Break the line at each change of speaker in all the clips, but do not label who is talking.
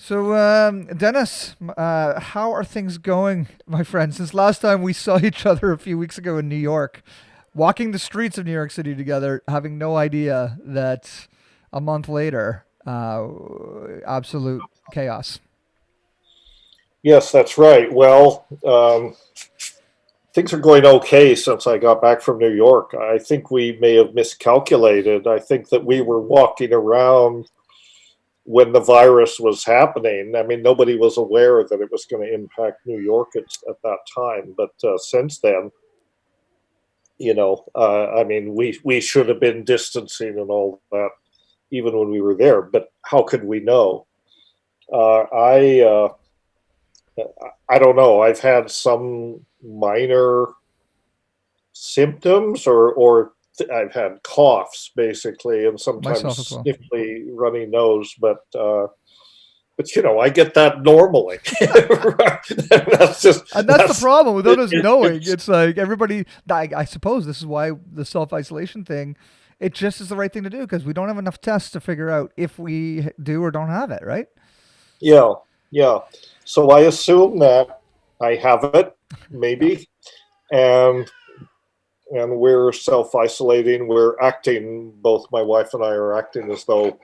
So, Dennis, how are things going, my friend? Since last time we saw each other a few weeks ago in New York, walking the streets of New York City together, having no idea that a month later, absolute chaos.
Yes, that's right. Well, things are going okay since I got back from New York. I think we may have miscalculated. I think that we were walking around when the virus was happening. I mean, nobody was aware that it was going to impact New York at that time. But since then, I mean, we should have been distancing and all that even when we were there. But how could we know? Uh, I uh, I don't know. I've had some minor symptoms, or I've had coughs basically, and
Myself as
sometimes
well.
sniffly, runny nose. But I get that normally. That's just
And that's the problem without us knowing.
it's
It's like everybody, I suppose this is why the self isolation thing, it just is the right thing to do because we don't have enough tests to figure out if we do or don't have it, right?
yeah, yeah. So I assume that I have it,
Yeah.
maybe, and we're self isolating. We're acting. Both my wife and I are acting as though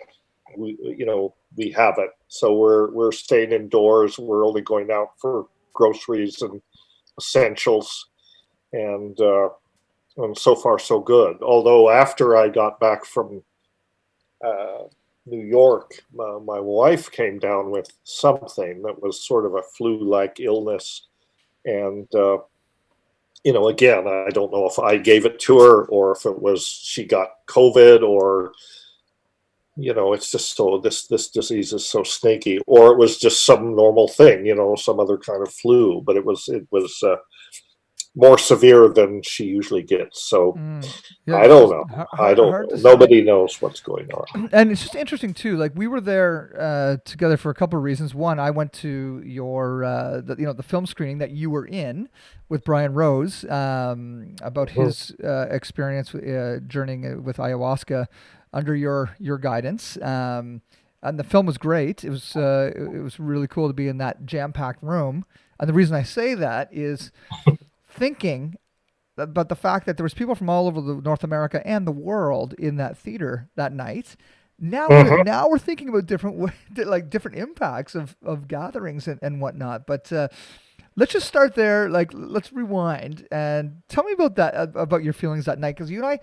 we have it. So we're staying indoors. We're only going out for groceries and essentials, and so far so good. Although after I got back from uh, New York, my wife came down with something that was sort of a flu-like illness, and again, I don't know if I gave it to her or if it was she got COVID, or it's just so this disease is so snaky, or it was just some normal thing, some other kind of flu, but it was more severe than she usually gets. So
Yeah,
I
it's
don't
just
know. I
hard,
don't
hard
know.
to say.
Nobody knows what's going on.
And it's just interesting too. Like we were there together for a couple of reasons. One, I went to your the film screening that you were in with Brian Rose about
Mhm.
his experience journeying with ayahuasca under your guidance. And the film was great. It was really cool to be in that jam packed room. And the reason I say that is thinking but the fact that there was people from all over North America and the world in that theater that night.
Mhm.
Now we're thinking about like different impacts of gatherings and whatnot. But let's just start there. Like let's rewind and tell me about that about your feelings that night because you and I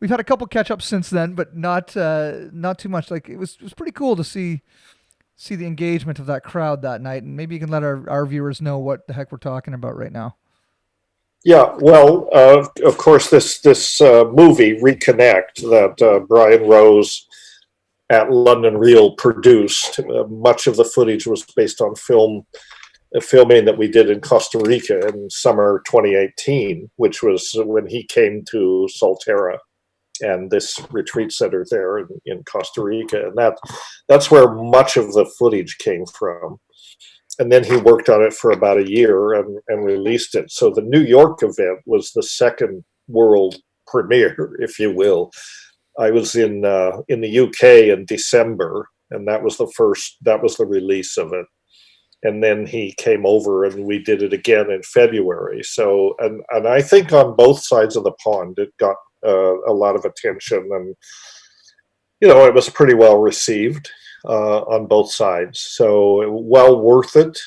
we've had a couple catch ups since then, but not too much. Like it was pretty cool to see the engagement of that crowd that night, and maybe you can let our viewers know what the heck we're talking about right now.
Yeah, well, of course, this movie Reconnect that Brian Rose at London Real produced. Much of the footage was based on filming that we did in Costa Rica in summer 2018, which was when he came to Solterra and this retreat center there in Costa Rica, and that's where much of the footage came from. And then he worked on it for about a year and released it. So the New York event was the second world premiere, if you will. I was in the UK in December, and that was the first. That was the release of it. And then he came over, and we did it again in February. So, and I think on both sides of the pond, it got a lot of attention, and it was pretty well received on both sides. So, well worth it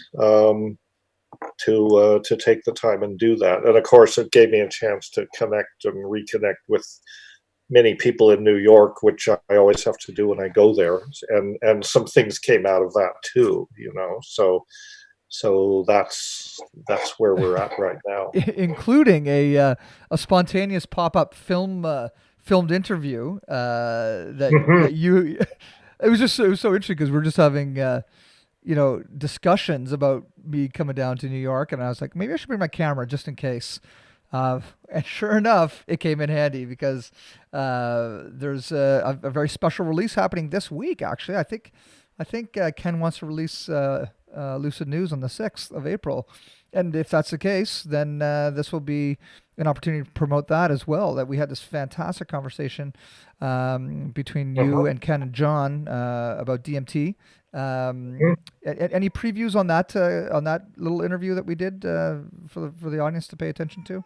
to take the time and do that. And of course, it gave me a chance to connect and reconnect with many people in New York, which I always have to do when I go there. And some things came out of that too, So that's where we're at right now.
Including a spontaneous pop up filmed interview that you. It was so interesting because we're just having discussions about me coming down to New York, and I was like, maybe I should bring my camera just in case. And sure enough, it came in handy because there's a very special release happening this week. Actually, I think Ken wants to release Lucid News on the 6th of April, and if that's the case, then this will be an opportunity to promote that as well. That we had this fantastic conversation between you
Uh-huh.
and Ken and John about DMT Um, any previews on that little interview that we did for the audience to pay attention to?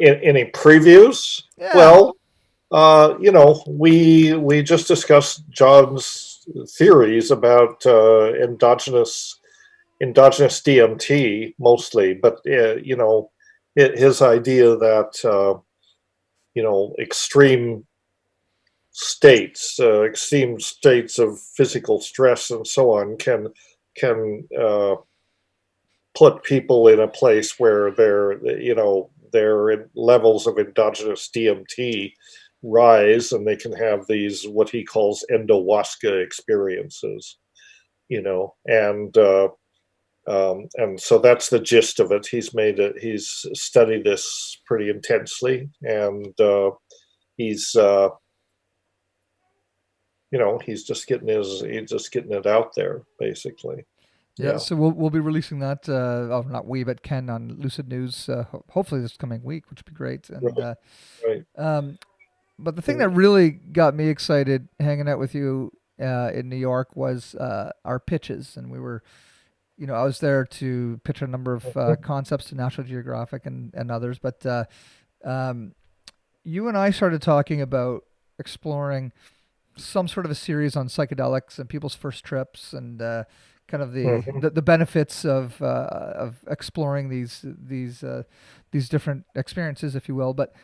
Any previews?
Yeah.
Well, we just discussed John's theories about endogenous DMT mostly, but his idea that extreme states of physical stress and so on can put people in a place where their levels of endogenous DMT rise, and they can have these what he calls endowaska experiences, and so that's the gist of it. He's studied this pretty intensely, and he's he's just getting it out there, basically.
Yeah,
Yeah.
so we'll be releasing that. Oh, not we, but Ken on Lucid News. Hopefully this coming week, which would be great. And
Right. Right.
um, but the thing
And,
that really got me excited hanging out with you in New York was our pitches, and we were, I was there to pitch a number of concepts to National Geographic and others. But um, you and I started talking about exploring some sort of a series on psychedelics and people's first trips and kind of
mhm.
the benefits of exploring these different experiences, if you will. But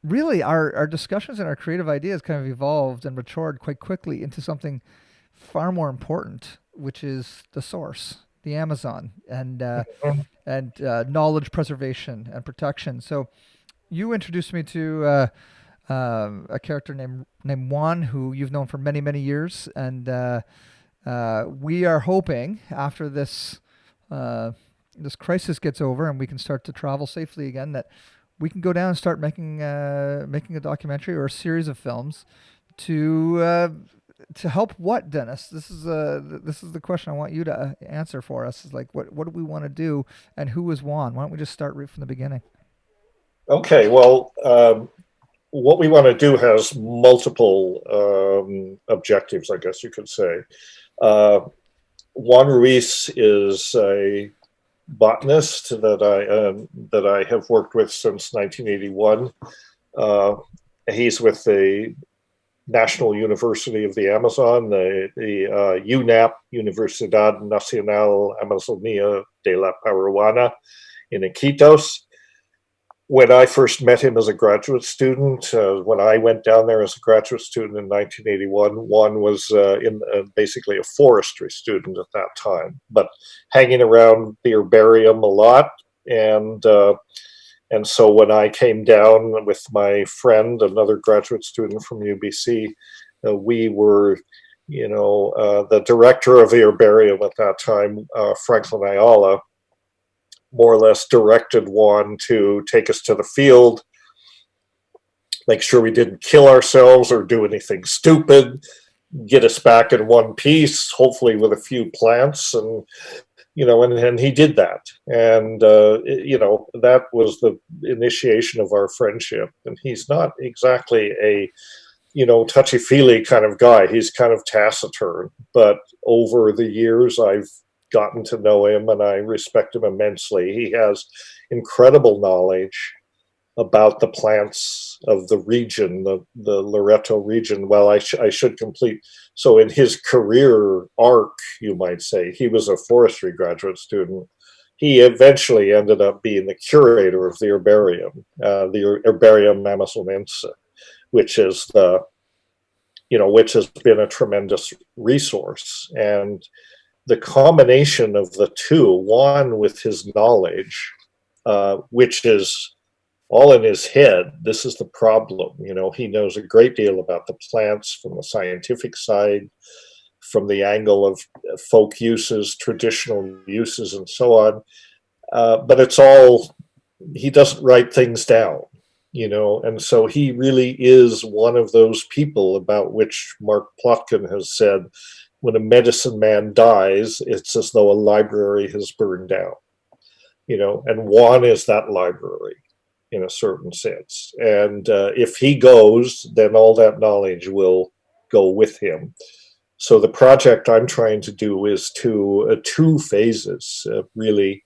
really, our discussions and our creative ideas kind of evolved and matured quite quickly into something far more important, which is the source, the Amazon, and knowledge preservation and protection. So you introduced me to a character named Juan, who you've known for many years, and we are hoping after this crisis gets over and we can start to travel safely again, that we can go down and start making a documentary or a series of films to help what, Dennis? This is the question I want you to answer for us. Is like what do we want to do, and who is Juan? Why don't we just start right from the beginning?
Okay. Well, what we want to do has multiple objectives, I guess you could say. Uh, Juan Ruiz is a botanist that I have worked with since 1981. Uh, he's with the National University of the Amazon, the UNAP, Universidad Nacional Amazonia de la Paraguana in Iquitos. When I first met him as a graduate student, when I went down there as a graduate student in 1981, Juan was basically a forestry student at that time, but hanging around the herbarium a lot. And so when I came down with my friend, another graduate student from UBC, we were, the director of the herbarium at that time, Franklin Ayala, more or less directed Juan to take us to the field, make sure we didn't kill ourselves or do anything stupid, get us back in one piece, hopefully with a few plants, and he did that, and that was the initiation of our friendship. And he's not exactly a touchy feely kind of guy. He's kind of taciturn, but over the years I've gotten to know him and I respect him immensely. He has incredible knowledge about the plants of the region, the Loreto region. Well, I should complete. So in his career arc, you might say, he was a forestry graduate student. He eventually ended up being the curator of the Herbarium Amazonense, which is which has been a tremendous resource. And the combination of the two, one with his knowledge, which is all in his head. This is the problem. He knows a great deal about the plants from the scientific side, from the angle of folk uses, traditional uses, and so on. But he doesn't write things down, and so he really is one of those people about which Mark Plotkin has said, when a medicine man dies, it's as though a library has burned down, and Juan is that library in a certain sense. And if he goes, then all that knowledge will go with him. So the project I'm trying to do is two phases, really.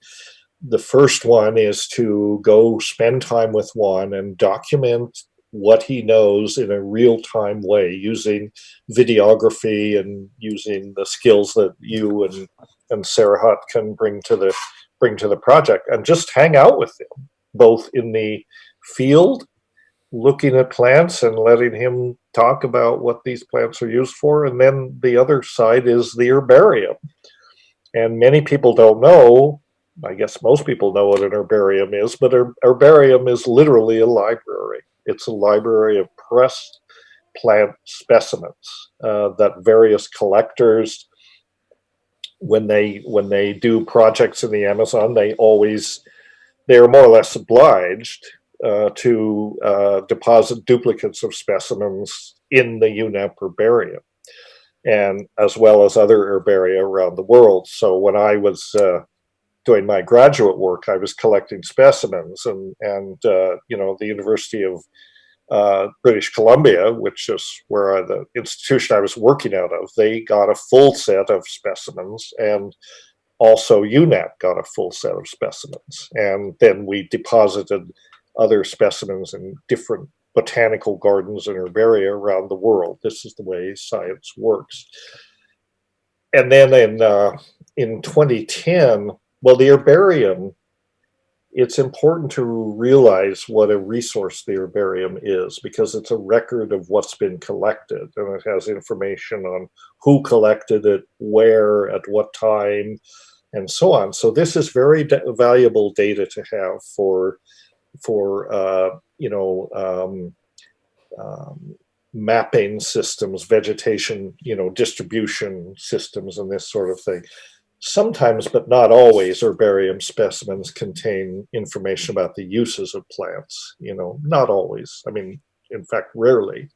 The first one is to go spend time with Juan and document what he knows in a real-time way using videography and using the skills that you and Sarah Hutt can bring to the project, and just hang out with him both in the field looking at plants and letting him talk about what these plants are used for. And then the other side is the herbarium. And many people don't know, I guess most people know what an herbarium is, but a herbarium is literally a library. It's a library of pressed plant specimens that various collectors, when they do projects in the Amazon, they are more or less obliged to deposit duplicates of specimens in the UNEP herbarium, and as well as other herbaria around the world. So when I was doing my graduate work, I was collecting specimens, and the University of British Columbia, which is where the institution I was working out of, they got a full set of specimens, and also UNEP got a full set of specimens. And then we deposited other specimens in different botanical gardens and herbaria around the world. This is the way science works. And then in 2010, well, the herbarium, it's important to realize what a resource the herbarium is, because it's a record of what's been collected, and it has information on who collected it, where, at what time, and so on. So this is very valuable data to have for mapping systems, vegetation, distribution systems, and this sort of thing. Sometimes, but not always, herbarium specimens contain information about the uses of plants. Not always. I mean, in fact, rarely.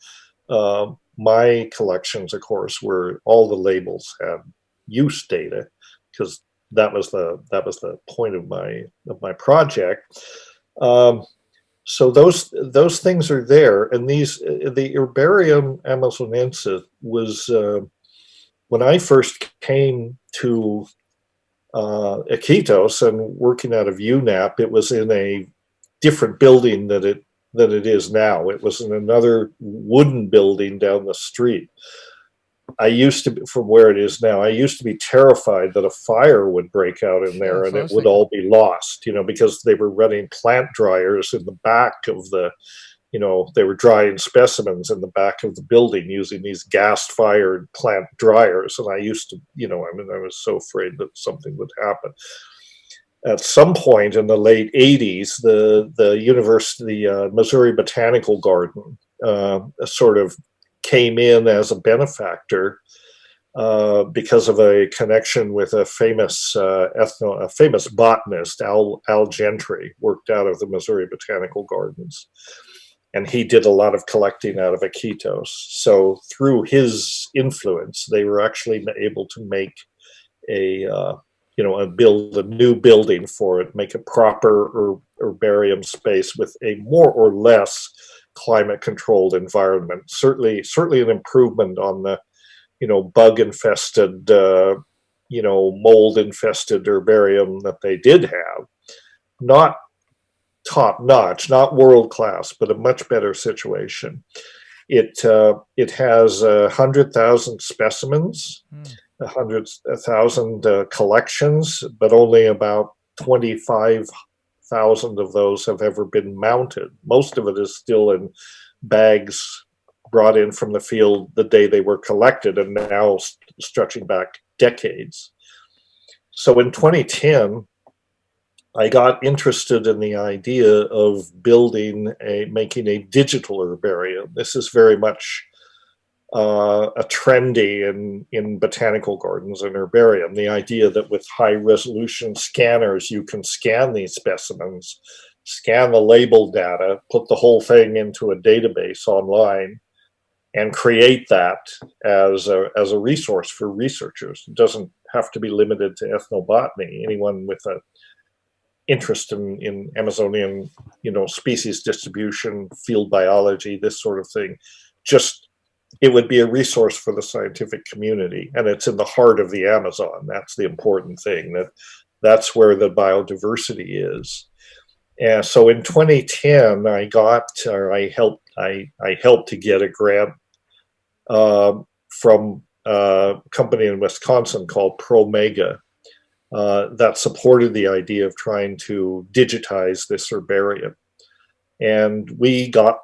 My collections, of course, were all the labels had use data, because that was the point of my project. So those things are there, and the herbarium amazonensis was when I first came to Iquitos and working out of UNAP. It was in a different building than it is now. It was in another wooden building down the street. I used to be, from where it is now, I used to be terrified that a fire would break out in there and it would all be lost, because they were running plant dryers in the back of they were drying specimens in the back of the building using these gas-fired plant dryers. And I used to, I was so afraid that something would happen. At some point in the late 80s, the Missouri Botanical Garden sort of came in as a benefactor because of a connection with a famous botanist, Al Gentry, worked out of the Missouri Botanical Gardens, and he did a lot of collecting out of Iquitos. So through his influence, they were actually able to make build a new building for it, make a proper herbarium space with a more or less climate-controlled environment. Certainly an improvement on the, bug-infested, mold-infested herbarium that they did have. Not top-notch, not world-class, but a much better situation. It has 100,000 specimens, 100,000 collections, but only about 25,000 of those have ever been mounted. Most of it is still in bags brought in from the field the day they were collected, and now stretching back decades. So in 2010, I got interested in the idea of making a digital herbarium. This is very much a trendy in botanical gardens and herbarium. The idea that with high resolution scanners, you can scan these specimens, scan the label data, put the whole thing into a database online, and create that as a resource for researchers. It doesn't have to be limited to ethnobotany. Anyone with a interest in Amazonian, species distribution, field biology, this sort of thing, just it would be a resource for the scientific community, and it's in the heart of the Amazon. That's the important thing. That's where the biodiversity is. And so in 2010, I helped to get a grant from a company in Wisconsin called ProMega that supported the idea of trying to digitize this herbarium. And we got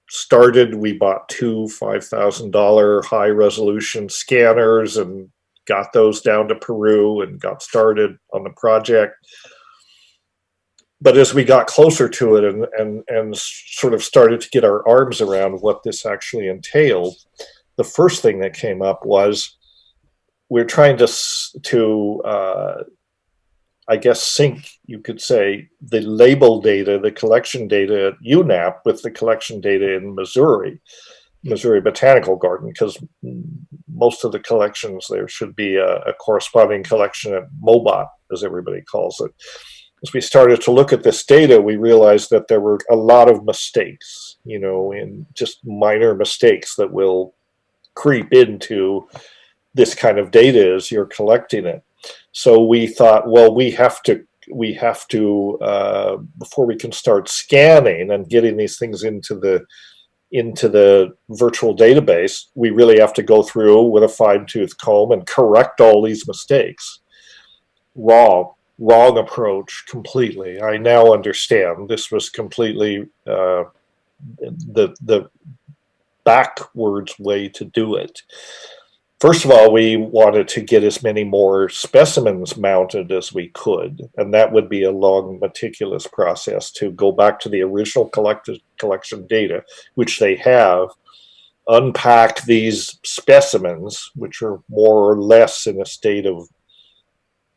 started. We bought two $5,000 high resolution scanners and got those down to Peru and got started on the project. But as we got closer to it and sort of started to get our arms around what this actually entailed, the first thing that came up was we're trying to I guess, sync, you could say, the label data, the collection data at UNAP with the collection data in Missouri Botanical Garden, because most of the collections there should be a corresponding collection at MOBOT, as everybody calls it. As we started to look at this data, we realized that there were a lot of mistakes, in just minor mistakes that will creep into this kind of data as you're collecting it. So we thought, well, we have to before we can start scanning and getting these things into the virtual database, we really have to go through with a fine-tooth comb and correct all these mistakes. Wrong approach completely. I now understand this was completely the backwards way to do it. First of all, we wanted to get as many more specimens mounted as we could, and that would be a long, meticulous process to go back to the original collection data, which they have, unpack these specimens, which are more or less in a state of,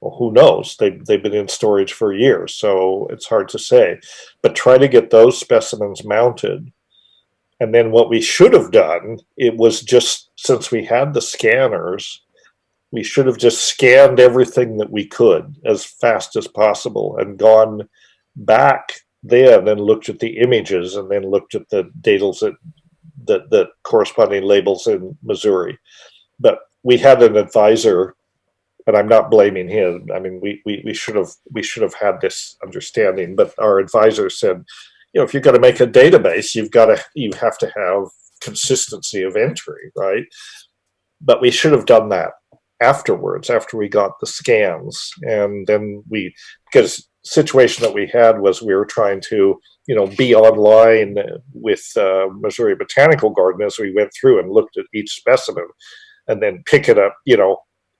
well, who knows? They've been in storage for years, so it's hard to say. But try to get those specimens mounted. And then what we should have done, it was just, since we had the scanners, we should have just scanned everything that we could as fast as possible and gone back then and looked at the images and then looked at the data, the corresponding labels in Missouri. But we had an advisor, and I'm not blaming him. I mean, we should have had this understanding, but our advisor said, if you're going to make a database, you have to have consistency of entry, right? But we should have done that afterwards, after we got the scans. And then because the situation that we had was we were trying to, be online with Missouri Botanical Garden as we went through and looked at each specimen and then pick it up,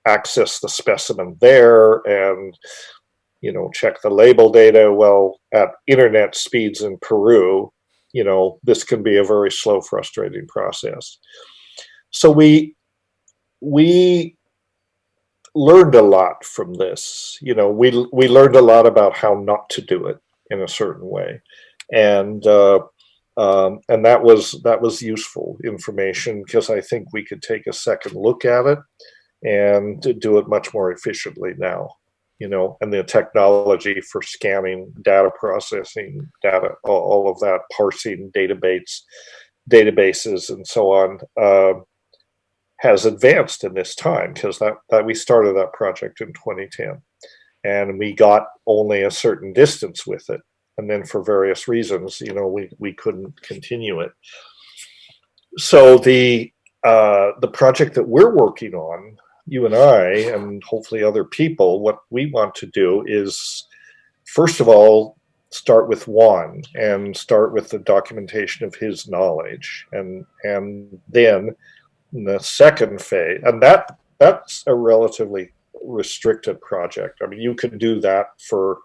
access the specimen there and check the label data. Well, at internet speeds in Peru, this can be a very slow, frustrating process. So we learned a lot from this. We learned a lot about how not to do it in a certain way, and that was useful information, because I think we could take a second look at it and do it much more efficiently now. And the technology for scanning, data processing, all of that, parsing databases, and so on, has advanced in this time, because that we started that project in 2010, and we got only a certain distance with it, and then for various reasons, we couldn't continue it. So the project that we're working on, you and I, and hopefully other people, what we want to do is, first of all, start with Juan and start with the documentation of his knowledge, and then in the second phase, and that's a relatively restricted project. I mean, you can do that for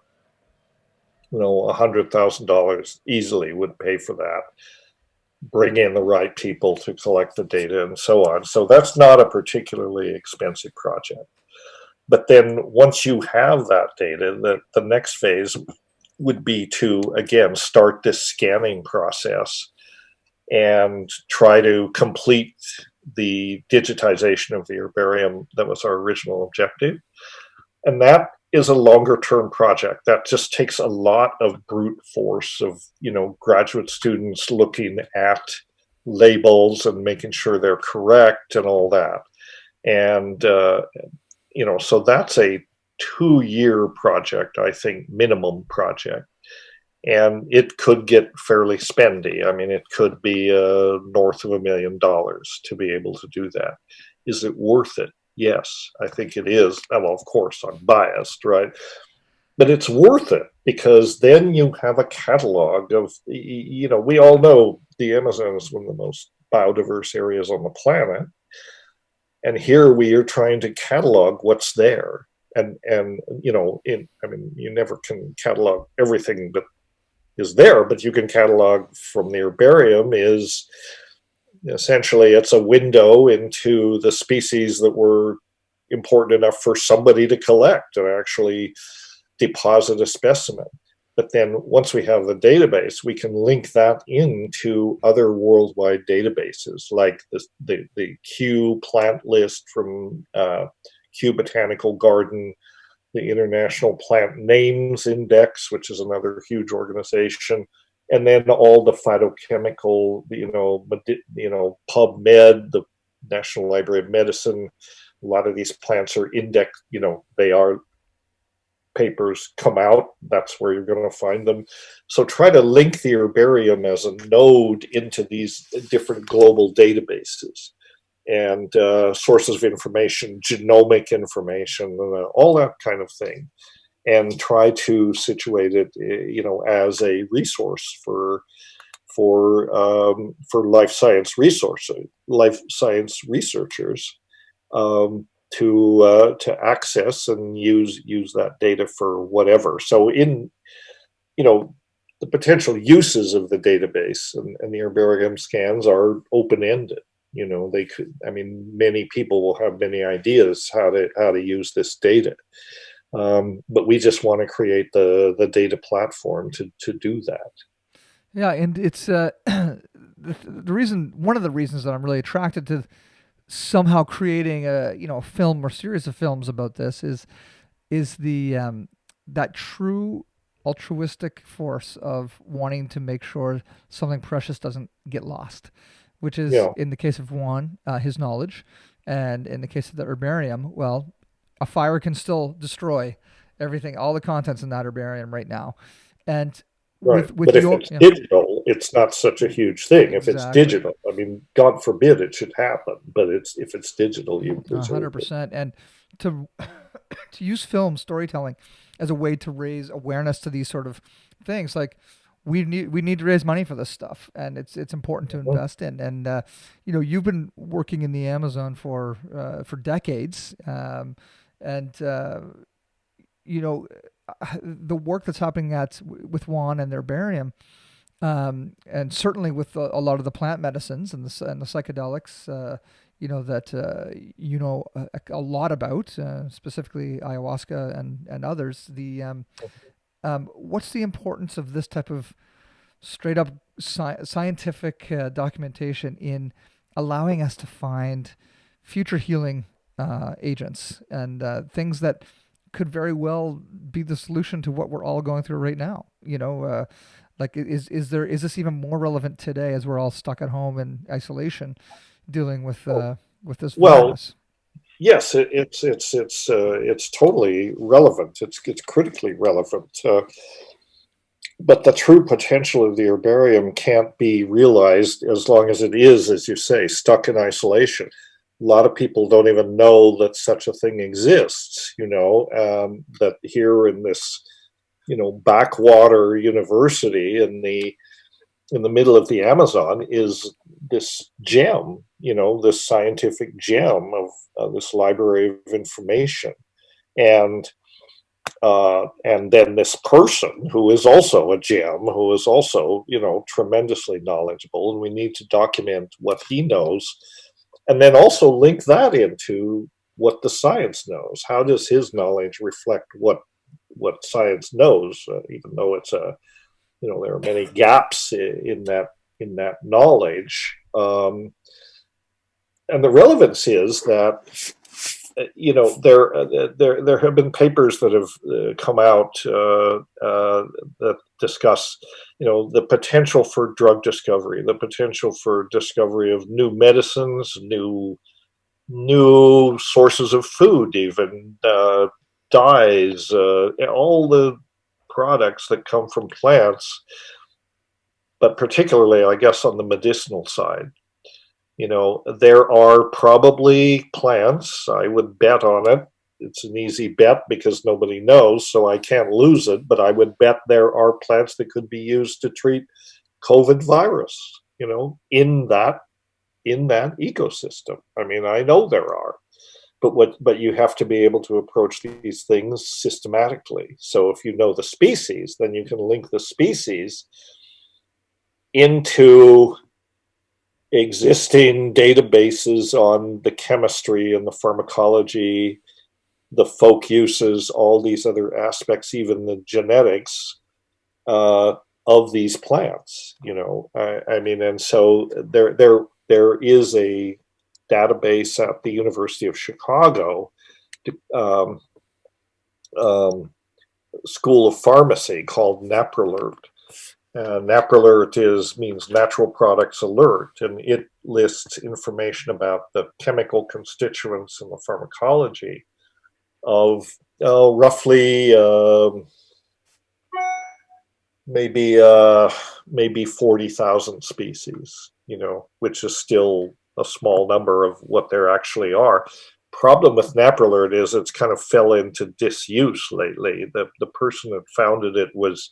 $100,000 easily, would pay for that. Bring in the right people to collect the data and so on. So that's not a particularly expensive project. But then once you have that data, the next phase would be to, again, start this scanning process and try to complete the digitization of the herbarium that was our original objective. And that is a longer term project. That just takes a lot of brute force of, graduate students looking at labels and making sure they're correct and all that. And so that's a 2-year project, I think, minimum project. And it could get fairly spendy. I mean, it could be north of $1 million to be able to do that. Is it worth it? Yes, I think it is. Well, of course, I'm biased, right? But it's worth it because then you have a catalog of, we all know the Amazon is one of the most biodiverse areas on the planet. And here we are trying to catalog what's there. And you never can catalog everything that is there, but you can catalog from the herbarium is essentially it's a window into the species that were important enough for somebody to collect and actually deposit a specimen. But then once we have the database, we can link that into other worldwide databases like the Kew plant list from Kew Botanical Garden, the International Plant Names Index, which is another huge organization, and then all the phytochemical, PubMed, the National Library of Medicine. A lot of these plants are indexed, they are papers come out, that's where you're going to find them. So try to link the herbarium as a node into these different global databases and sources of information, genomic information, all that kind of thing, and try to situate it, as a resource for life science researchers to access and use that data for whatever. So the potential uses of the database and the herbarium scans are open-ended. They could, many people will have many ideas how to use this data. But we just want to create the data platform to do that.
Yeah, and it's the reason. One of the reasons that I'm really attracted to somehow creating a film or series of films about this is the that true altruistic force of wanting to make sure something precious doesn't get lost, which is
Yeah.
in the case of Juan, his knowledge, and in the case of the herbarium, well, a fire can still destroy everything, all the contents in that herbarium right now, and
Right.
with
But if
your
it's digital, it's not such a huge thing. If it's
exactly
digital, God forbid it should happen, but if it's digital, you preserve it.
100%, and to to use film storytelling as a way to raise awareness to these sort of things, like we need to raise money for this stuff, and it's important to
Mhm.
invest in. And you've been working in the Amazon for decades, and you know the work that's happening with Juan and their barium, and certainly with a lot of the plant medicines and the psychedelics, that a lot about, specifically ayahuasca and others. What's the importance of this type of straight up scientific documentation in allowing us to find future healing agents and things that could very well be the solution to what we're all going through right now? Like is this even more relevant today as we're all stuck at home in isolation, dealing with this
Well,
virus?
yes, it's totally relevant. It's critically relevant. But the true potential of the herbarium can't be realized as long as it is, as you say, stuck in isolation. A lot of people don't even know that such a thing exists, that here in this, backwater university in the middle of the Amazon is this gem, this scientific gem of this library of information. And then this person who is also a gem, who is also, tremendously knowledgeable, and we need to document what he knows, and then also link that into what the science knows. How does his knowledge reflect what science knows? Even though there are many gaps in that knowledge, and the relevance is that there have been papers that have come out that discuss, the potential for drug discovery, the potential for discovery of new medicines, new sources of food, even dyes, all the products that come from plants, but particularly, I guess, on the medicinal side. There are probably plants, I would bet on it. It's an easy bet because nobody knows, so I can't lose it, but I would bet there are plants that could be used to treat COVID virus, in that ecosystem. I mean, I know there are, but you have to be able to approach these things systematically. So if you know the species, then you can link the species into existing databases on the chemistry and the pharmacology, the folk uses, all these other aspects, even the genetics of these plants. I mean, and so there is a database at the University of Chicago um, School of Pharmacy called NAPRALERT. NAPRALERT means Natural Products Alert, and it lists information about the chemical constituents and the pharmacology of roughly maybe 40,000 species, which is still a small number of what there actually are. Problem with NAPRALERT is it's kind of fell into disuse lately. The person that founded it was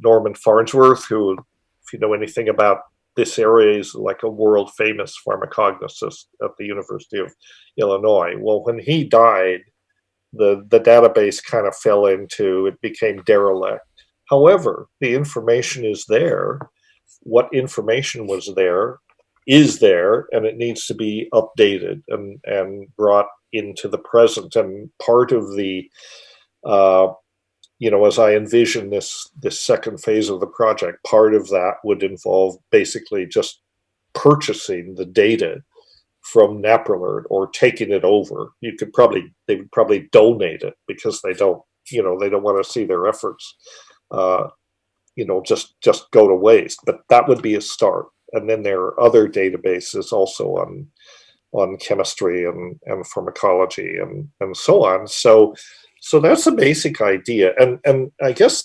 Norman Farnsworth, who, if you know anything about this area, is like a world famous pharmacognosist at the University of Illinois. Well, when he died, the database kind of it became derelict. However, the information is there. What information was there is there, and it needs to be updated and brought into the present. And part of the as I envision this second phase of the project, part of that would involve basically just purchasing the data from NAPRALERT or taking it over. They would probably donate it because they don't want to see their efforts, just go to waste. But that would be a start. And then there are other databases also on chemistry and pharmacology and so on. So that's a basic idea. And I guess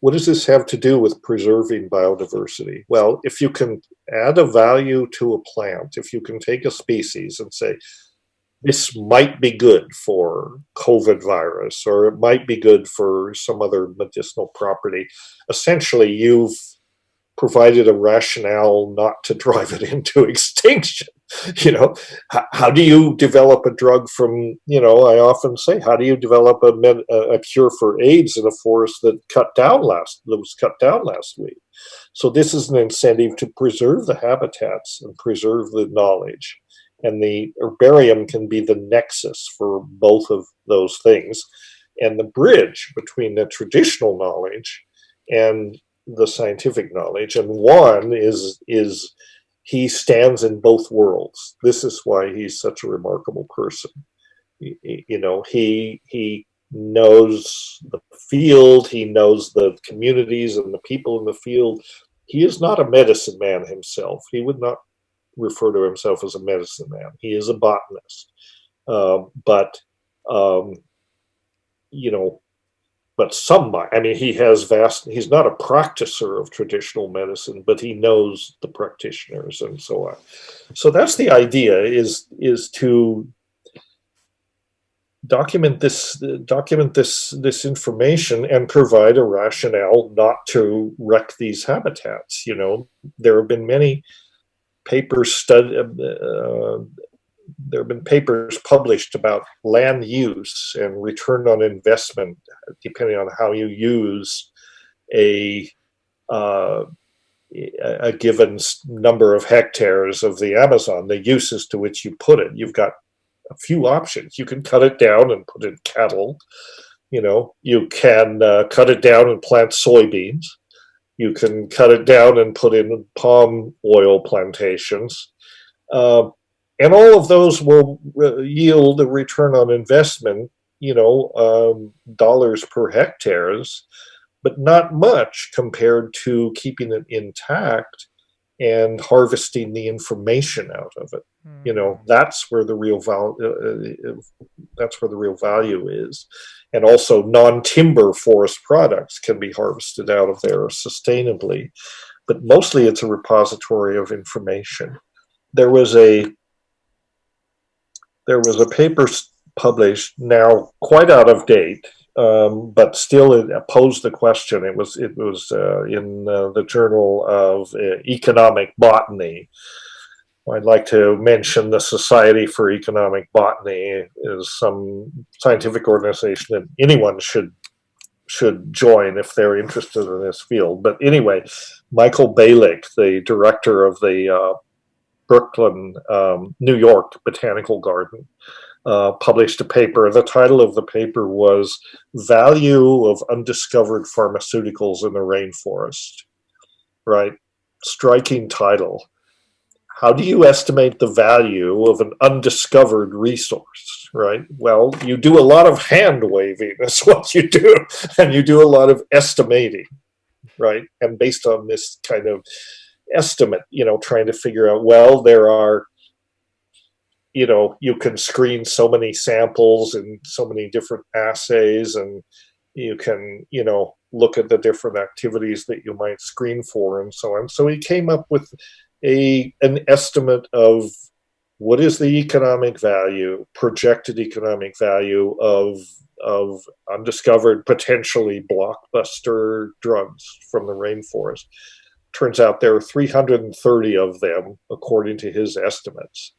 what does this have to do with preserving biodiversity? Well, if you can add a value to a plant, if you can take a species and say, this might be good for COVID virus, or it might be good for some other medicinal property, essentially you've provided a rationale not to drive it into extinction. How do you develop a drug from, I often say, how do you develop a cure for AIDS in a forest that was cut down last week? So this is an incentive to preserve the habitats and preserve the knowledge. And the herbarium can be the nexus for both of those things, and the bridge between the traditional knowledge and the scientific knowledge. And one is he stands in both worlds. This is why he's such a remarkable person. He knows the field, he knows the communities and the people in the field. He is not a medicine man himself. He would not refer to himself as a medicine man. He is a botanist. But he's not a practicer of traditional medicine, but he knows the practitioners and so on. So that's the idea, is to document this information and provide a rationale not to wreck these habitats. There have been many papers there have been papers published about land use and return on investment, depending on how you use a given number of hectares of the Amazon, the uses to which you put it. You've got a few options. You can cut it down and put in cattle. You can cut it down and plant soybeans. You can cut it down and put in palm oil plantations. And all of those will yield a return on investment, dollars per hectares, but not much compared to keeping it intact and harvesting the information out of it. That's where the real value. That's where the real value is, and also non-timber forest products can be harvested out of there sustainably. But mostly, it's a repository of information. There was a paper published, now quite out of date, but still it posed the question. It was in the Journal of Economic Botany. I'd like to mention the Society for Economic Botany is some scientific organization that anyone should join if they're interested in this field. But anyway, Michael Balick, the director of the Brooklyn, New York Botanical Garden, published a paper. The title of the paper was Value of Undiscovered Pharmaceuticals in the Rainforest. Right? Striking title. How do you estimate the value of an undiscovered resource, right? Well, you do a lot of hand waving, that's what you do, and you do a lot of estimating, right? And based on this kind of estimate, trying to figure out, well, there are, you can screen so many samples and so many different assays, and you can, look at the different activities that you might screen for and so on. So he came up with an estimate of what is the economic value, projected economic value of undiscovered, potentially blockbuster drugs from the rainforest. Turns out there are 330 of them, according to his estimates.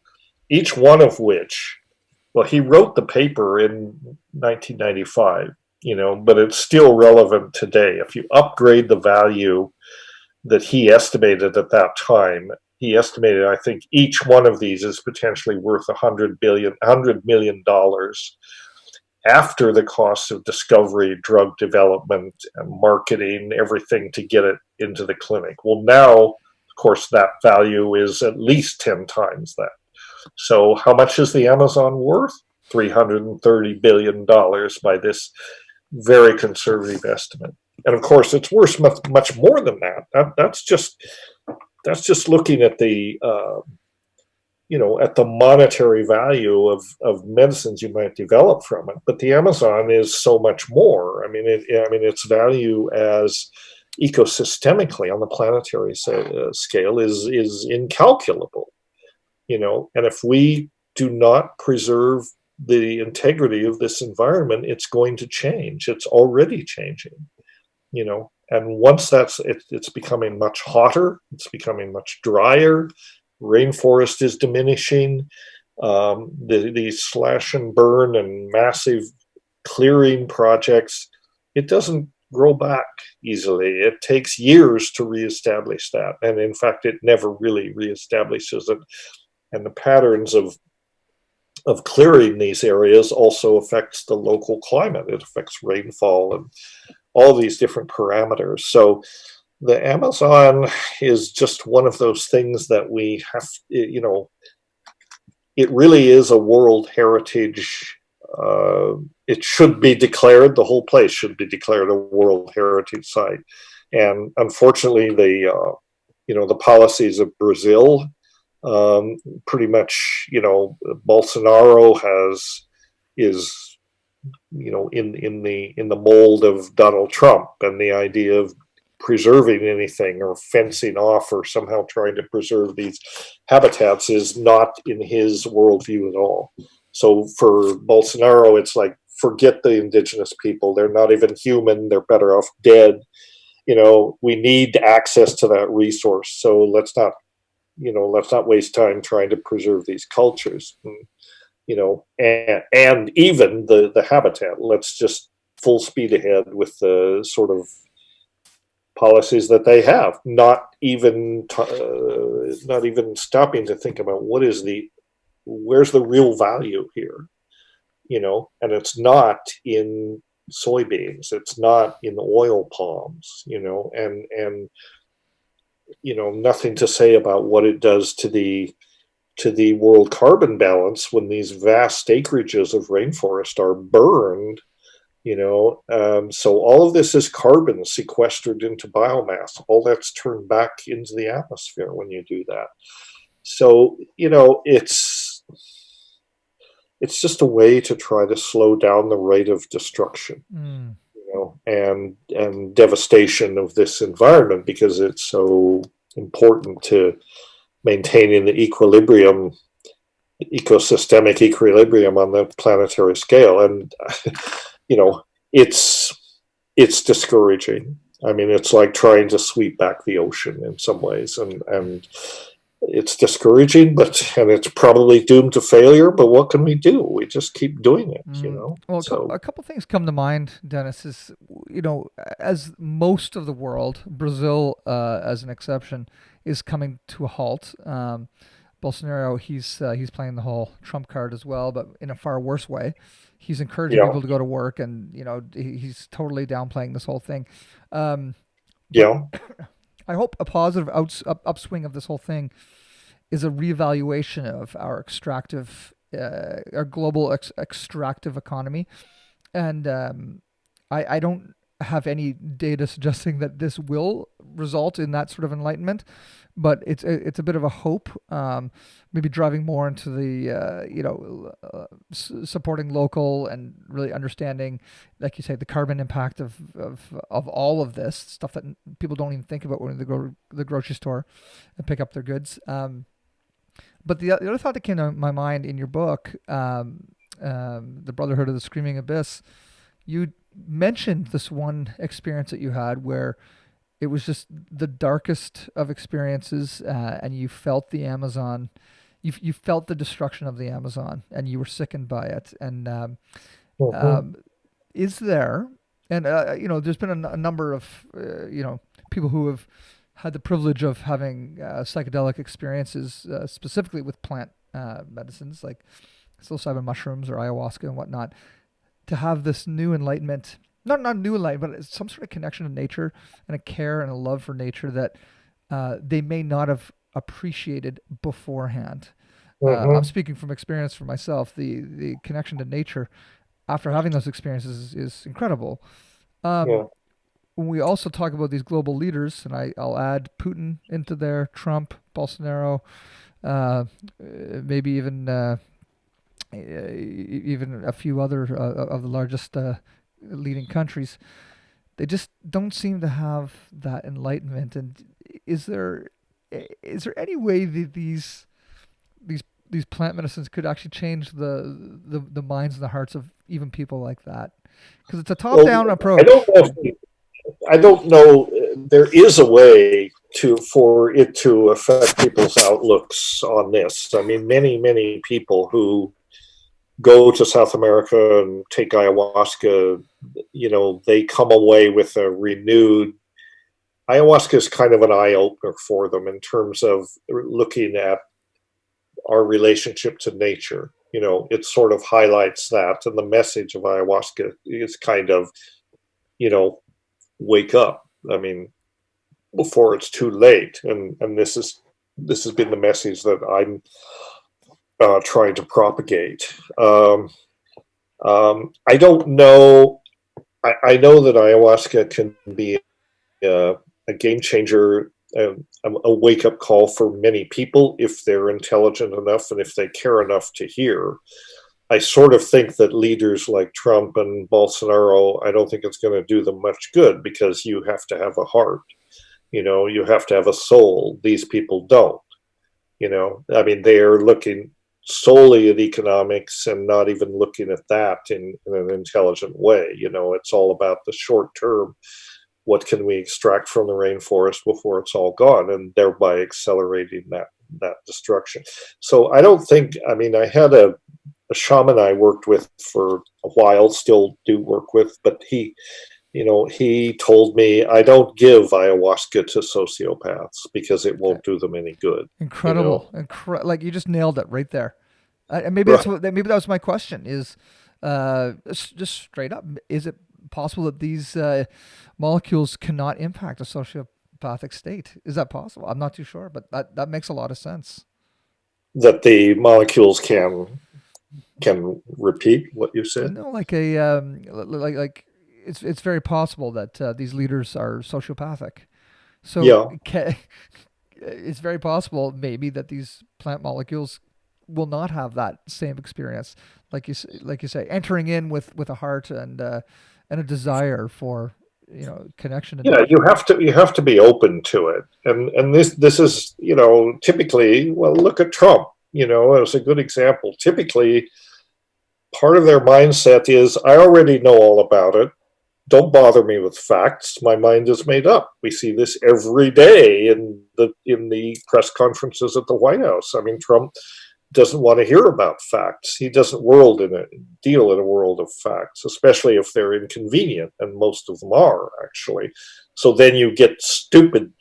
Each one of which, well, he wrote the paper in 1995, but it's still relevant today. If you upgrade the value that he estimated at that time, he estimated, I think, each one of these is potentially worth $100 million after the costs of discovery, drug development, and marketing, everything to get it into the clinic. Well, now, of course, that value is at least 10 times that. So how much is the Amazon worth? $330 billion by this very conservative estimate. And of course, it's worth much more than that. That's just looking at the at the monetary value of medicines you might develop from it. But the Amazon is so much more. I mean, its value as ecosystemically on the planetary scale is incalculable. And if we do not preserve the integrity of this environment, it's going to change. It's already changing. And once it's becoming much hotter, it's becoming much drier, rainforest is diminishing, these slash and burn and massive clearing projects, it doesn't grow back easily. It takes years to reestablish that. And in fact, it never really reestablishes it. And the patterns of clearing these areas also affects the local climate. It affects rainfall and all these different parameters. So the Amazon is just one of those things that we have, it really is a World Heritage. It should be declared, the whole place should be declared a World Heritage Site. And unfortunately, the policies of Brazil, pretty much, Bolsonaro is in the mold of Donald Trump, and the idea of preserving anything or fencing off or somehow trying to preserve these habitats is not in his worldview at all. So for Bolsonaro, it's like, forget the indigenous people. They're not even human. They're better off dead. We need access to that resource. So let's not waste time trying to preserve these cultures. And even the habitat. Let's just full speed ahead with the sort of policies that they have, not even stopping to think about where's the real value here, and it's not in soybeans, it's not in oil palms, and nothing to say about what it does to the to the world carbon balance when these vast acreages of rainforest are burned. So all of this is carbon sequestered into biomass. All that's turned back into the atmosphere when you do that. So it's just a way to try to slow down the rate of destruction,
Mm.
and devastation of this environment, because it's so important to maintaining the ecosystemic equilibrium on the planetary scale. And you know, it's discouraging. I mean, it's like trying to sweep back the ocean in some ways, and it's discouraging, and it's probably doomed to failure. But what can we do? We just keep doing it.
Well,
So
a couple things come to mind, Dennis. Is as most of the world, Brazil as an exception, is coming to a halt. Bolsonaro, he's playing the whole Trump card as well, but in a far worse way. He's encouraging
yeah,
people to go to work, and he's totally downplaying this whole thing. Um, but
yeah.
I hope a positive upswing of this whole thing is a reevaluation of our global extractive economy, and I don't have any data suggesting that this will result in that sort of enlightenment, but it's a bit of a hope. Maybe driving more into the supporting local and really understanding, like you say, the carbon impact of all of this stuff that people don't even think about when they go to the grocery store and pick up their goods. But the other thought that came to my mind in your book, The Brotherhood of the Screaming Abyss, you mentioned this one experience that you had where it was just the darkest of experiences, and you felt the Amazon, you felt the destruction of the Amazon, and you were sickened by it. And
Mhm.
um, is there, and there's been a number of people who have had the privilege of having psychedelic experiences, specifically with plant medicines like psilocybin mushrooms or ayahuasca and whatnot, to have this new enlightenment. Not new enlightenment, but it's some sort of connection to nature and a care and a love for nature that they may not have appreciated beforehand. I'm
Mhm.
speaking from experience for myself. The connection to nature after having those experiences is incredible. Um,
Yeah.
when we also talk about these global leaders, and I'll add Putin into there, Trump, Bolsonaro, maybe even a few other of the largest leading countries, they just don't seem to have that enlightenment. And is there is there any way that these these plant medicines could actually change the minds and the hearts of even people like that? Because it's a top
Well,
down
I don't
approach.
know I don't know. There is a way for it to affect people's outlooks on this. I mean, many people who go to South America and take ayahuasca, they come away with a renewed. Ayahuasca is kind of an eye opener for them in terms of looking at our relationship to nature. It sort of highlights that, and the message of ayahuasca is kind of, you know, wake up. I mean, before it's too late. And this has been the message that I'm trying to propagate. I don't know. I know that ayahuasca can be a game changer, a wake up call for many people if they're intelligent enough and if they care enough to hear. I sort of think that leaders like Trump and Bolsonaro, I don't think it's going to do them much good, because you have to have a heart. You have to have a soul. These people don't. I mean, they are looking solely at economics and not even looking at that in an intelligent way. It's all about the short term. What can we extract from the rainforest before it's all gone, and thereby accelerating that destruction. So I don't think. I mean, I had a shaman I worked with for a while, still do work with, but he told me, I don't give ayahuasca to sociopaths because it
Okay.
won't do them any good. You know,
Incredible. Like you just nailed it right there. And maybe
right?
maybe that was my question is just straight up, is it possible that these molecules cannot impact a sociopathic state? Is that possible? I'm not too sure, but that makes a lot of sense.
that the molecules can repeat what you said.
No, like like it's very possible that these leaders are sociopathic. So
Yeah,
it's very possible maybe that these plant molecules will not have that same experience, like you say, entering in with a heart and a desire for connection and
yeah,
devotion.
you have to be open to it, and this is typically, well, look at Trump, as a good example. Typically, part of their mindset is, I already know all about it. Don't bother me with facts. My mind is made up. We see this every day in the press conferences at the White House. I mean, Trump doesn't want to hear about facts. He doesn't deal in a world of facts, especially if they're inconvenient, and most of them are actually. So then you get stupid,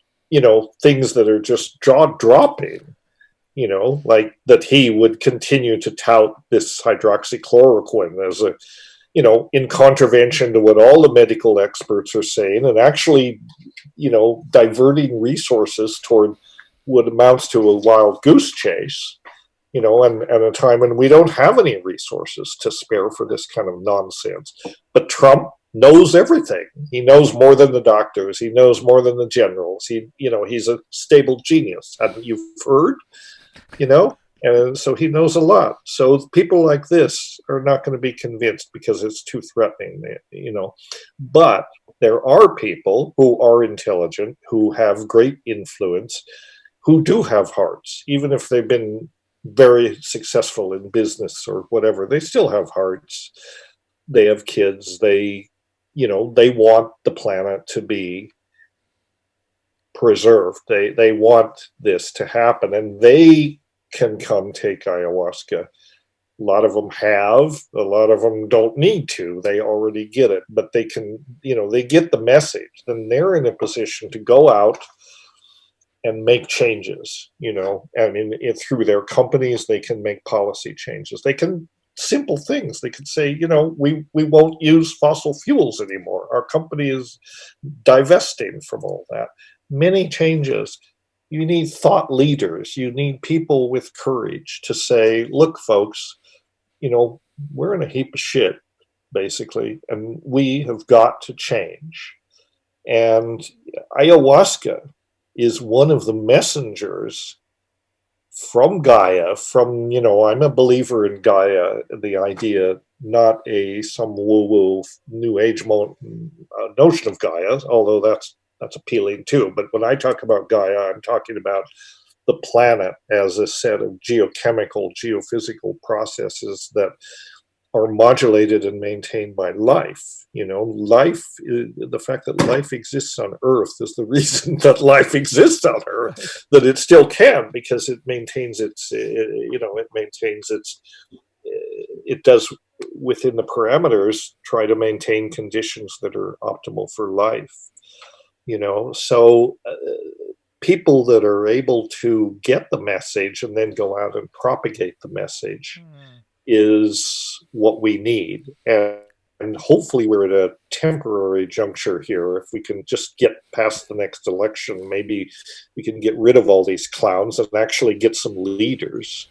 things that are just jaw dropping. Like that he would continue to tout this hydroxychloroquine as in contravention to what all the medical experts are saying, and actually, diverting resources toward what amounts to a wild goose chase, and a time when we don't have any resources to spare for this kind of nonsense. But Trump knows everything. He knows more than the doctors. He knows more than the generals. He's a stable genius. Haven't you heard? you know and so he knows a lot. So people like this are not going to be convinced because it's too threatening. But there are people who are intelligent, who have great influence, who do have hearts. Even if they've been very successful in business or whatever, they still have hearts. They have kids. They want the planet to be preserved. They want this to happen, and they can come take ayahuasca. A lot of them have. A lot of them don't need to. They already get it, but they can. They get the message. Then they're in a position to go out and make changes. And through their companies, they can make policy changes. They can simple things. They could say, we won't use fossil fuels anymore. Our company is divesting from all that. Many changes. You need thought leaders. You need people with courage to say, look, folks, we're in a heap of shit, basically, and we have got to change. And ayahuasca is one of the messengers from Gaia, I'm a believer in Gaia, the idea, not some woo-woo new age notion of Gaia, although that's appealing too. But when I talk about Gaia, I'm talking about the planet as a set of geochemical, geophysical processes that are modulated and maintained by life. The fact that life exists on Earth is the reason that life exists on Earth, that it still can, because it maintains it does, within the parameters, try to maintain conditions that are optimal for life. So people that are able to get the message and then go out and propagate the message
Hmm.
is what we need. And hopefully we're at a temporary juncture here. If we can just get past the next election, maybe we can get rid of all these clowns and actually get some leaders,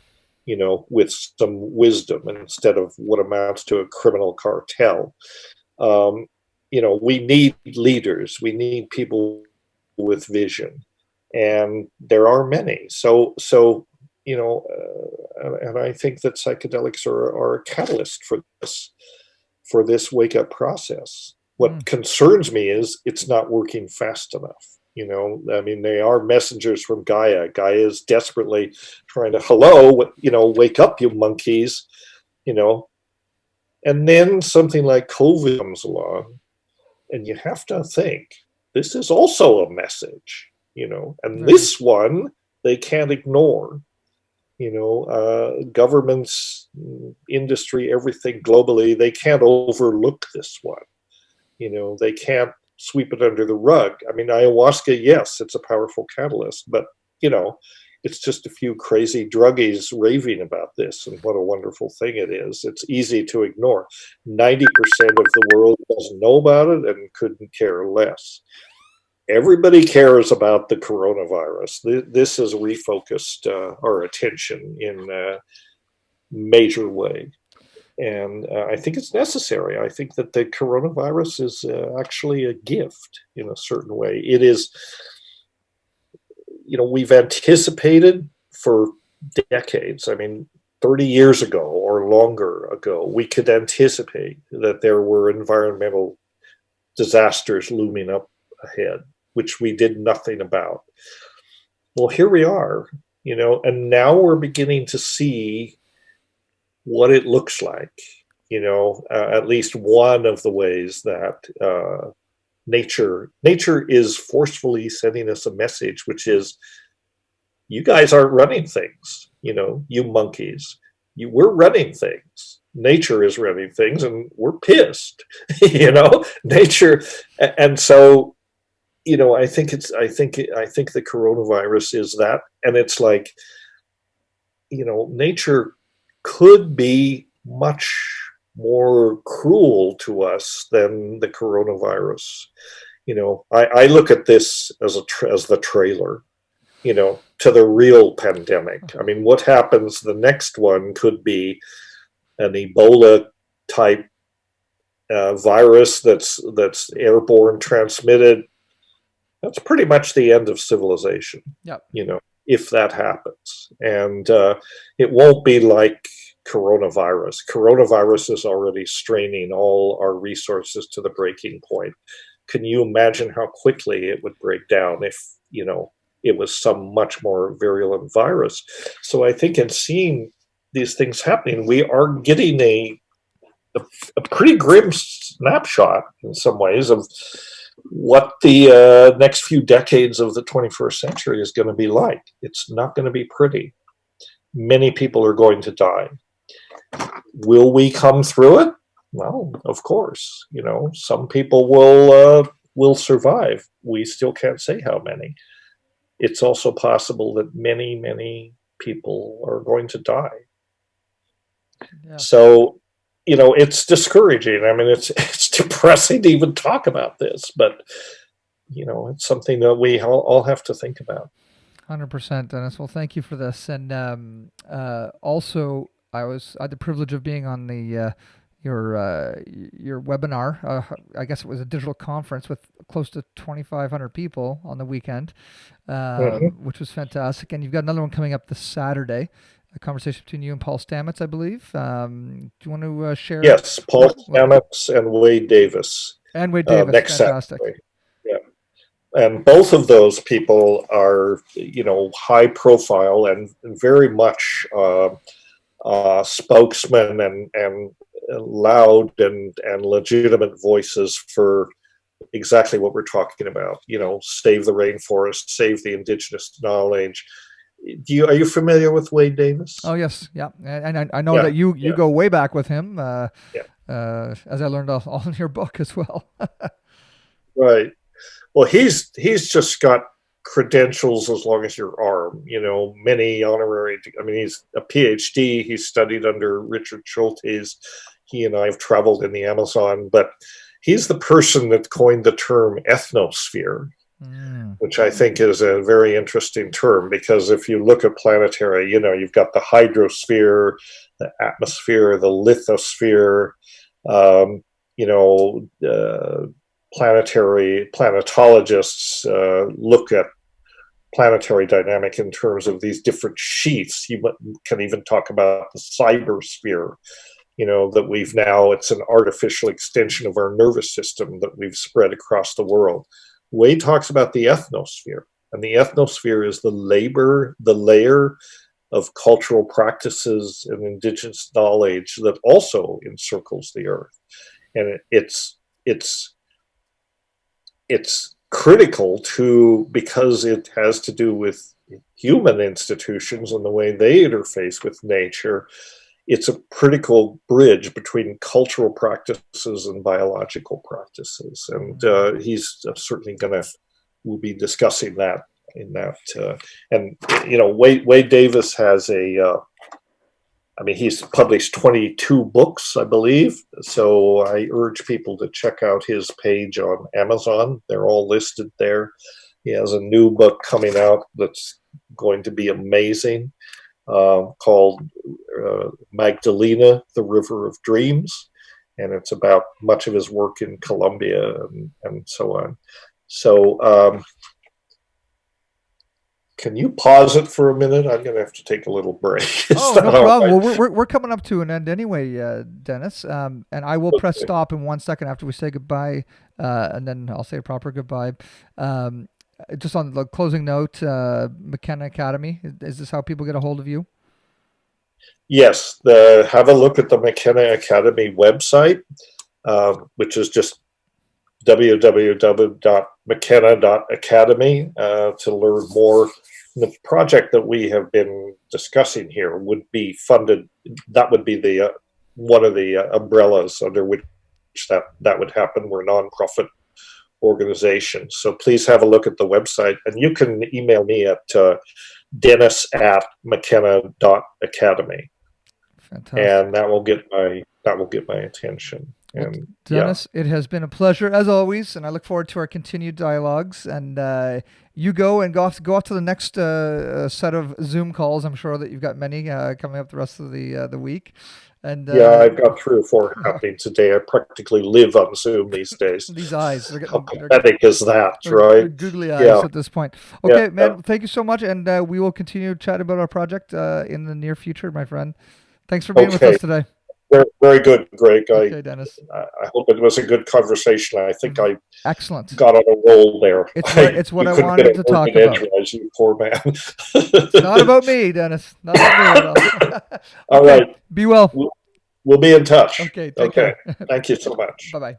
with some wisdom instead of what amounts to a criminal cartel. We need leaders. We need people with vision, and there are many. And I think that psychedelics are a catalyst for this wake up process.
Hmm.
What concerns me is it's not working fast enough. I mean, they are messengers from Gaia. Gaia is desperately trying to, hello, wake up, you monkeys, you know. And then something like COVID comes along, and you have to think this is also a message, and
Very.
this one they can't ignore. Governments, industry, everything globally, they can't overlook this one. They can't sweep it under the rug. I mean, ayahuasca, yes, it's a powerful catalyst, but you know, it's just a few crazy druggies raving about this and what a wonderful thing it is. It's easy to ignore. 90% of the world doesn't know about it and couldn't care less. everybody cares about the coronavirus. This has refocused our attention in a major way. And I think it's necessary. I think that the coronavirus is actually a gift in a certain way. It is, we've anticipated for decades. I mean, 30 years ago or longer ago, we could anticipate that there were environmental disasters looming up ahead, which we did nothing about. Well, here we are, and now we're beginning to see what it looks like, at least one of the ways that nature is forcefully sending us a message, which is, you guys aren't running things, you monkeys. We're running things. Nature is running things, and we're pissed, nature. And so, I think the coronavirus is that, and it's like, nature could be much more cruel to us than the coronavirus. I look at this as the trailer, to the real pandemic. I mean, what happens? The next one could be an Ebola type virus that's airborne transmitted. That's pretty much the end of civilization.
Yep.
If that happens, and it won't be like coronavirus. Coronavirus is already straining all our resources to the breaking point. Can you imagine how quickly it would break down if it was some much more virulent virus? So I think in seeing these things happening, we are getting a pretty grim snapshot in some ways of what the next few decades of the 21st century is going to be like. It's not going to be pretty. Many people are going to die. Will we come through it? Well, of course. Some people will survive. We still can't say how many. It's also possible that many, many people are going to die. Yeah. So, it's discouraging. I mean, it's depressing to even talk about this, but it's something that we all have to think about.
100%, Dennis. Well, thank you for this. And also, I had the privilege of being on the your webinar. I guess it was a digital conference with close to 2,500 people on the weekend, which was fantastic. And you've got another one coming up this Saturday. A conversation between you and Paul Stamets, I believe. Do you want to share?
Yes, Paul Stamets and Wade Davis.
And Wade Davis,
next
fantastic.
Saturday. Yeah, and both of those people are, high profile and very much spokesmen and loud and legitimate voices for exactly what we're talking about. Save the rainforest, save the indigenous knowledge. Are you familiar with Wade Davis?
Oh yes, yeah, and I know that you go way back with him. As I learned all in your book as well. Right.
Well, he's just got credentials as long as your arm. Many honorary. I mean, he's a PhD. He studied under Richard Schultes. He and I have traveled in the Amazon, but he's the person that coined the term ethnosphere. Which I think is a very interesting term, because if you look at planetary, you've got the hydrosphere, the atmosphere, the lithosphere, planetologists look at planetary dynamic in terms of these different sheaths. You can even talk about the cybersphere, that we've now, it's an artificial extension of our nervous system that we've spread across the world. Wade talks about the ethnosphere, and the ethnosphere is the layer of cultural practices and indigenous knowledge that also encircles the earth. And it's critical because it has to do with human institutions and the way they interface with nature. It's a critical bridge between cultural practices and biological practices. And he's certainly we'll be discussing that in that. And, Wade Davis has I mean, he's published 22 books, I believe. So I urge people to check out his page on Amazon. They're all listed there. He has a new book coming out that's going to be amazing, called Magdalena, the River of Dreams. And it's about much of his work in Colombia and so on. So, can you pause it for a minute? I'm going to have to take a little break.
Oh, no problem. Well, we're coming up to an end anyway, Dennis. And I will press
Okay.
stop in 1 second after we say goodbye, and then I'll say a proper goodbye. Um, just on the closing note, McKenna Academy. Is this how people get a hold of you?
Yes, have a look at the McKenna Academy website, which is just www.mckenna.academy, to learn more. The project that we have been discussing here would be funded. That would be the one of the umbrellas under which that would happen. We're nonprofit organizations, so please have a look at the website, and you can email me at dennis@mckenna.academy,
Fantastic.
and that will get my attention.
Well,
And yeah,
Dennis, it has been a pleasure as always, and I look forward to our continued dialogues. And you go off to the next set of Zoom calls. I'm sure that you've got many coming up the rest of the week. And
yeah, I've got 3 or 4 happening today. I practically live on Zoom these days.
these eyes,
How pathetic is that,
they're
right?
googly
Yeah,
eyes at this point.
yeah,
Okay,
yeah.
man, thank you so much, and we will continue to chat about our project in the near future, my friend. Thanks for being with us
Okay,
today.
very, very good, Greg.
Okay, Dennis.
I hope it was a good conversation. I think I
Excellent.
got on a roll there.
It's what
You
I
couldn't get
wanted
a
to
word
talk
in
about.
edgewise, you poor man.
It's not about me, Dennis. Not about me at all.
All
Okay,
right,
be well.
we'll be in touch.
Okay, take
Okay,
care.
thank you so much.
Bye bye.